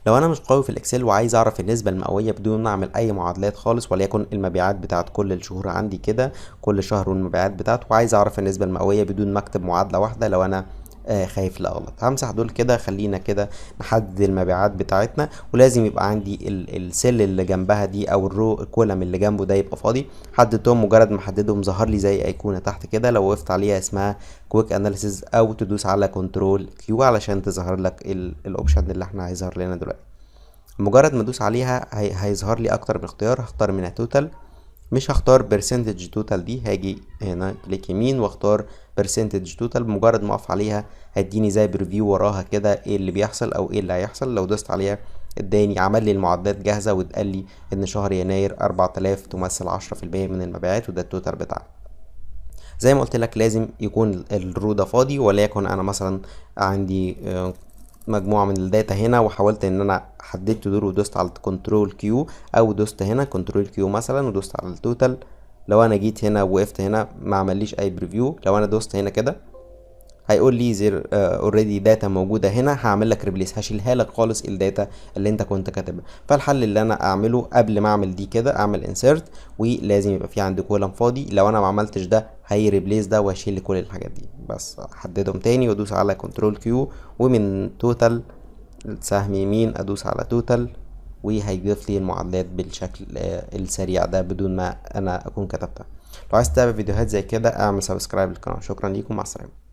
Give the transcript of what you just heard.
لو انا مش قوي في الاكسل وعايز اعرف النسبه المئويه بدون ما اعمل اي معادلات خالص، وليكن المبيعات بتاعت كل الشهور عندي كده، كل شهر والمبيعات بتاعته، وعايز اعرف النسبه المئويه بدون ما اكتب معادله واحده، لو انا خايف لا اغلط، همسح دول كده. خلينا كده نحدد المبيعات بتاعتنا، ولازم يبقى عندي السيل اللي جنبها دي او الكولم اللي جنبه ده يبقى فاضي. حددتهم، مجرد ما احددهم ظهر لي زي ايقونه تحت كده، لو وقفت عليها اسمها كويك اناليسيز، او تدوس على كنترول كيو علشان تظهر لك الاوبشن اللي احنا هيظهر لنا دلوقتي. مجرد ما ادوس عليها هيظهر لي اكتر من اختيار، هختار منها توتال، مش هختار برسنتج توتال دي، هاجي هنا كليك يمين واختار برسنتج توتال. مجرد ما اقف عليها هيديني زي بريفيو وراها كده ايه اللي بيحصل او ايه اللي هيحصل. لو دوست عليها اداني، عمل لي المعدات جاهزه، واتقال لي ان شهر يناير 4000 تمثل 10% من المبيعات، وده التوتال بتاعنا. زي ما قلت لك لازم يكون الرو ده فاضي، وليكن انا مثلا عندي مجموعة من الداتا هنا، وحاولت ان انا حددت دول ودوست على كنترول كيو، او دوست هنا كنترول كيو مثلا ودوست على التوتال. لو انا جيت هنا ووقفت هنا ما عمليش اي بريفيو. لو انا دوست هنا كده هيقول لي زير اوريدي داتا موجوده هنا، هعمل لك ريبليس، هشيلها لك خالص الداتا اللي انت كنت كاتبها. فالحل اللي انا اعمله قبل ما اعمل دي كده، اعمل انسيرت، ولازم يبقى في عندي كولم فاضي. لو انا ما عملتش ده هي ريبليس ده وهشيل لي كل الحاجات دي. بس احددهم تاني وادوس على كنترول كيو، ومن توتال سهم يمين ادوس على توتال، وهيضيف لي المعادلات بالشكل السريع ده بدون ما انا اكون كتبتها. لو عايز تتابع فيديوهات زي كده اعمل سبسكرايب للقناه. شكرا ليكم، مع السلامه.